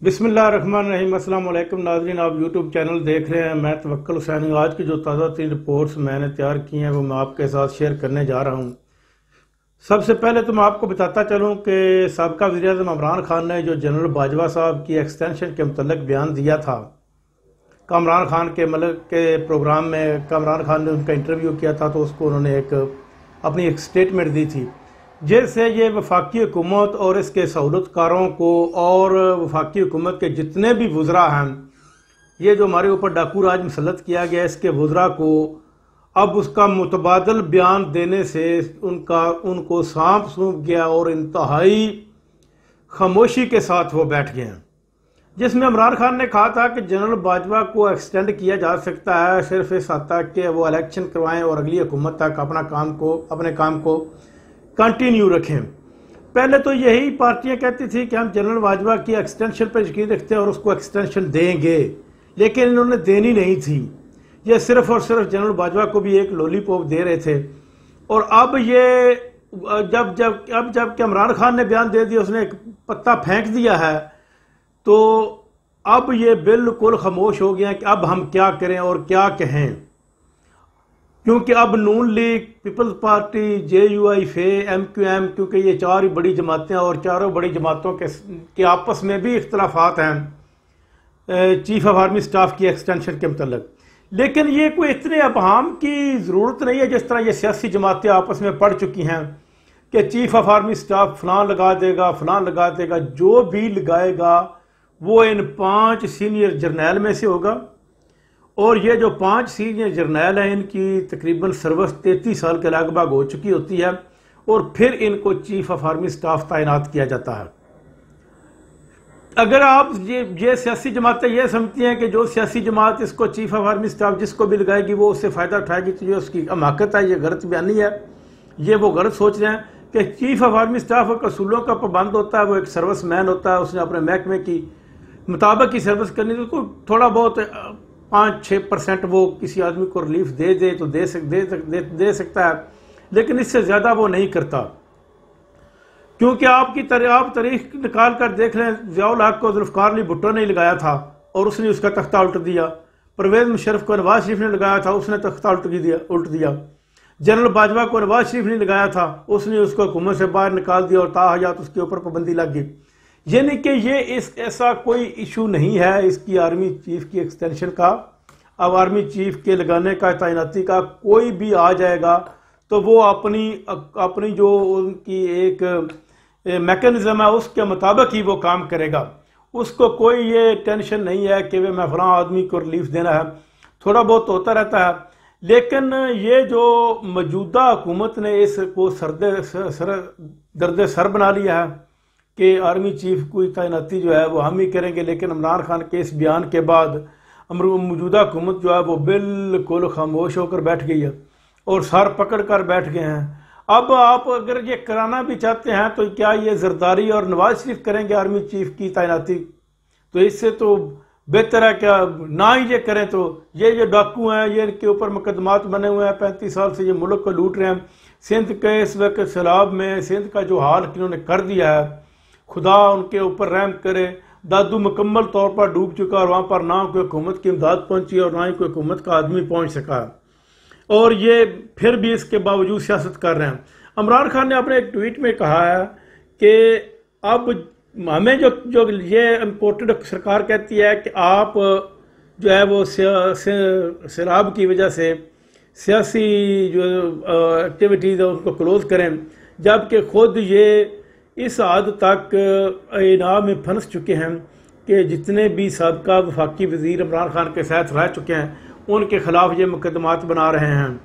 बिस्मिल्लाहिर्रहमानिर्रहीम। अस्सलाम वालेकुम नाज़रीन, आप यूट्यूब चैनल देख रहे हैं। मैं तवक्कुल हुसैन। आज की जो ताज़ा तीन रिपोर्ट्स मैंने तैयार की हैं वो मैं आपके साथ शेयर करने जा रहा हूँ। सबसे पहले तो मैं आपको बताता चलूँ कि साबका वज़ीर-ए-आज़म इमरान खान ने जो जनरल बाजवा साहब की एक्सटेंशन के मतलब बयान दिया था, कामरान खान के के प्रोग्राम में कामरान खान ने उनका इंटरव्यू किया था, तो उसको उन्होंने अपनी एक स्टेटमेंट दी थी जैसे ये वफाकी हुकूमत और इसके सहूलतकारों को और वफाकी हुकूमत के जितने भी वज़रा हैं, ये जो हमारे ऊपर डाकू राज मुसल्लत किया गया, इसके वज़रा को अब उसका मुतबादल बयान देने से उनको सांप सूंप गया और इंतहाई खामोशी के साथ वो बैठ गए हैं। जिसमें इमरान खान ने कहा था कि जनरल बाजवा को एक्सटेंड किया जा सकता है सिर्फ इस हद तक कि वो इलेक्शन करवाएं और अगली हुकूमत तक अपने काम को कंटिन्यू रखें। पहले तो यही पार्टियां कहती थी कि हम जनरल बाजवा की एक्सटेंशन पर यकीन रखते हैं और उसको एक्सटेंशन देंगे, लेकिन इन्होंने देनी नहीं थी। ये सिर्फ और सिर्फ जनरल बाजवा को भी एक लॉलीपॉप दे रहे थे। और अब ये जब इमरान खान ने बयान दे दिया, उसने एक पत्ता फेंक दिया है, तो अब ये बिल्कुल खामोश हो गया कि अब हम क्या करें और क्या कहें। क्योंकि अब नून लीग, पीपल्स पार्टी, JUI-FA, MQM, क्योंकि ये चार ही बड़ी जमातें और चारों बड़ी जमातों के आपस में भी इख्तलाफात हैं चीफ ऑफ आर्मी स्टाफ की एक्सटेंशन के मतलब। लेकिन ये कोई इतने अबहाम की ज़रूरत नहीं है जिस तरह ये सियासी जमातें आपस में पड़ चुकी हैं कि चीफ ऑफ आर्मी स्टाफ फलां लगा देगा, फलां लगा देगा। जो भी लगाएगा वो इन 5 सीनियर जर्नैल में से होगा। और ये जो 5 सीनियर जर्नैल हैं, इनकी तकरीबन सर्विस 33 साल के लगभग हो चुकी होती है और फिर इनको चीफ ऑफ आर्मी स्टाफ तैनात किया जाता है। अगर आप ये सियासी जमातें ये समझती हैं कि जो सियासी जमात इसको चीफ ऑफ आर्मी स्टाफ जिसको भी लगाएगी वो उससे फ़ायदा उठाएगी, तो ये उसकी हमाकत है, ये गलत बयानी है। ये वो गलत सोच रहे हैं कि चीफ ऑफ आर्मी स्टाफ का असूलों का पाबंद होता है, वो एक सर्विस मैन होता है, उसने अपने महकमे की मुताबिक ही सर्विस करनी, तो उसको थोड़ा बहुत 5-6% वो किसी आदमी को रिलीफ दे तो दे सकता है, लेकिन इससे ज़्यादा वो नहीं करता। क्योंकि आप तारीख निकाल कर देख लें, ज़ियाउल हक को जुल्फ़िकार अली भुट्टो ने लगाया था और उसने उसका तख्ता उल्ट दिया। परवेज़ मुशर्रफ को नवाज शरीफ ने लगाया था, उसने तख्ता उल्ट दिया। जनरल बाजवा को नवाज शरीफ ने लगाया था, उसने उसको हुकूमत से बाहर निकाल दिया और ताहयात उसके ऊपर पाबंदी लग गई। यानी कि ये ऐसा कोई इशू नहीं है इसकी आर्मी चीफ की एक्सटेंशन का। अब आर्मी चीफ के लगाने का, तैनाती का, कोई भी आ जाएगा तो वो अपनी जो उनकी एक मैकेनिज्म है उसके मुताबिक ही वो काम करेगा। उसको कोई ये टेंशन नहीं है कि मैं फलां आदमी को रिलीफ देना है। थोड़ा बहुत होता रहता है, लेकिन ये जो मौजूदा हुकूमत ने इसको दर्द सर बना लिया है कि आर्मी चीफ की तैनाती जो है वो हम ही करेंगे। लेकिन इमरान खान के इस बयान के बाद मौजूदा हुकूमत जो है वो बिल्कुल खामोश होकर बैठ गई है और सर पकड़ कर बैठ गए हैं। अब आप अगर ये कराना भी चाहते हैं तो क्या ये जरदारी और नवाज शरीफ करेंगे आर्मी चीफ की तैनाती? तो इससे तो बेहतर है क्या ना ही ये करें। तो ये जो डाकू हैं, ये इनके ऊपर मुकदमात बने हुए हैं, 35 साल से ये मुल्क को लूट रहे हैं। सिंध के इस वक्त सैलाब में सिंध का जो हाल इन्होंने कर दिया है, खुदा उनके ऊपर रहम करे। दादू मुकम्मल तौर पर डूब चुका और वहाँ पर ना कोई हुकूमत की इमदाद पहुँची और ना ही कोई हुकूमत का आदमी पहुँच सका, और ये फिर भी इसके बावजूद सियासत कर रहे हैं। इमरान खान ने अपने एक ट्वीट में कहा है कि अब हमें जो ये इम्पोर्टेड सरकार कहती है कि आप जो है वो सैलाब की वजह से सियासी जो एक्टिविटीज़ है उनको क्लोज़ करें, जबकि खुद ये इस हद तक इनाम में फंस चुके हैं कि जितने भी साबका वफाकी वज़ीर इमरान खान के साथ रह चुके हैं उनके ख़िलाफ़ ये मुकदमात बना रहे हैं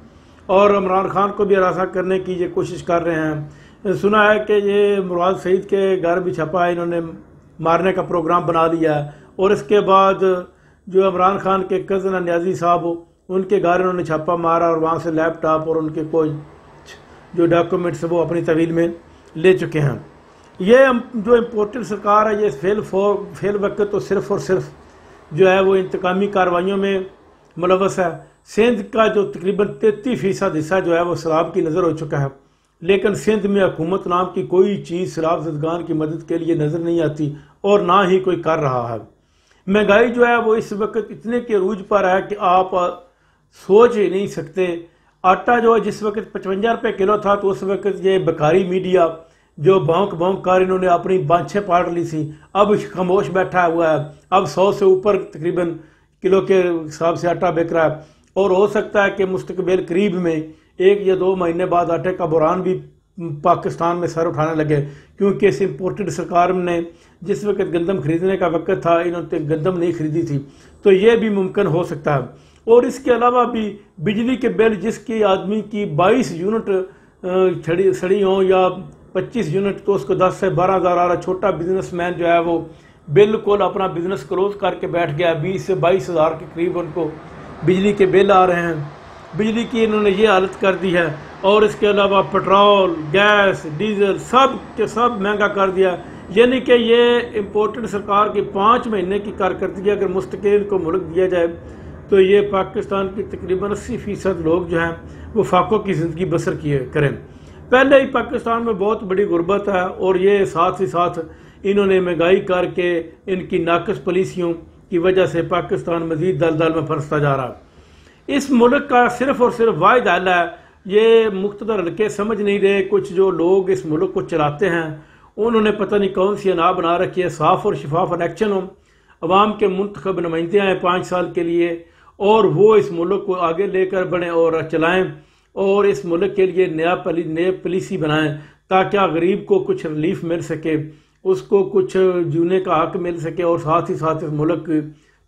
और इमरान खान को भी हरासा करने की ये कोशिश कर रहे हैं। सुना है कि ये मुराद सईद के घर भी छपा है, इन्होंने मारने का प्रोग्राम बना लिया है। और इसके बाद जो इमरान खान के कज़न न्याजी साहब उनके घर इन्होंने छापा मारा और वहाँ से लैपटॉप और उनके कोई जो डॉक्यूमेंट्स वो अपनी तवील में ले चुके हैं। ये जो इम्पोर्टेड सरकार है ये फेल वक्त तो सिर्फ़ और सिर्फ जो है वो इंतकामी कार्रवाइयों में मुलव्वस है। सिंध का जो तकरीबन 33% हिस्सा जो है वो सैलाब की नज़र हो चुका है लेकिन सिंध में हुकूमत नाम की कोई चीज़ शराब ज़दगान की मदद के लिए नज़र नहीं आती और ना ही कोई कर रहा है। महंगाई जो है वो इस वक्त इतने के अरूज पर है कि आप सोच ही नहीं सकते। आटा जो है जिस वक्त 55 रुपये किलो था, तो उस वक्त ये बेकारी मीडिया जो भौंक भौंक कर इन्होंने अपनी बांछें पाड़ ली थी, अब खामोश बैठा हुआ है। अब 100 से ऊपर तकरीबन किलो के हिसाब से आटा बिक रहा है और हो सकता है कि मुस्तकबिल करीब में 1 या 2 महीने बाद आटे का बुरान भी पाकिस्तान में सर उठाने लगे, क्योंकि इस इम्पोर्टेड सरकार ने जिस वक्त गंदम खरीदने का वक्त था, इन्होंने गंदम नहीं खरीदी थी, तो ये भी मुमकिन हो सकता है। और इसके अलावा भी बिजली के बिल जिसकी आदमी की 22 यूनिट सड़ी हो या 25 यूनिट, तो उसको 10 से 12 हज़ार आ रहा। छोटा बिजनेसमैन जो है वो बिल्कुल अपना बिजनेस क्लोज करके बैठ गया। 20 से 22 हज़ार के करीब उनको बिजली के बिल आ रहे हैं। बिजली की इन्होंने ये हालत कर दी है। और इसके अलावा पेट्रोल, गैस, डीजल सब के सब महंगा कर दिया। यानी कि ये इम्पोर्टेड सरकार की 5 महीने की कारकर्दगी अगर मुस्तकिल को मुल्क दिया जाए, तो ये पाकिस्तान की तकरीबन 80% लोग जो हैं वो फाकों की ज़िंदगी बसर किए करें। पहले ही पाकिस्तान में बहुत बड़ी गुर्बत है और ये साथ ही साथ इन्होंने महंगाई करके इनकी नाकस पॉलिसियों की वजह से पाकिस्तान मजीद दलदल में फंसता जा रहा है। इस मुल्क का सिर्फ और सिर्फ वाहिद हल है, ये मुख्तदर हल्के समझ नहीं रहे। कुछ जो लोग इस मुल्क को चलाते हैं उन्होंने पता नहीं कौन सी अना बना रखी है। साफ और शफाफ इलेक्शन हो, अवाम के मुंतखब नुमाइंदे हैं 5 साल के लिए, और वो इस मुल्क को आगे लेकर बढ़ें और चलाएं और इस मुल्क के लिए नया पॉलिसी बनाएं, ताकि गरीब को कुछ रिलीफ मिल सके, उसको कुछ जीने का हक मिल सके और साथ ही साथ इस मुल्क की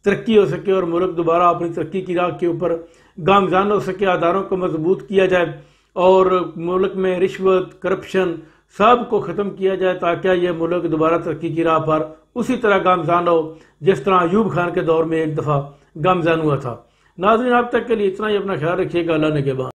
तरक्की हो सके और मुल्क दोबारा अपनी तरक्की की राह के ऊपर गामजान हो सके। आधारों को मजबूत किया जाए और मुल्क में रिश्वत, करप्शन सब को ख़त्म किया जाए, ताकि यह मुल्क दोबारा तरक्की की राह पर उसी तरह गामजान हो जिस तरह अयूब खान के दौर में एक दफ़ा गामजान हुआ था। नाज़रीन, अब तक के लिए इतना ही। अपना ख्याल रखिएगा। अल्लाह ने के बाद।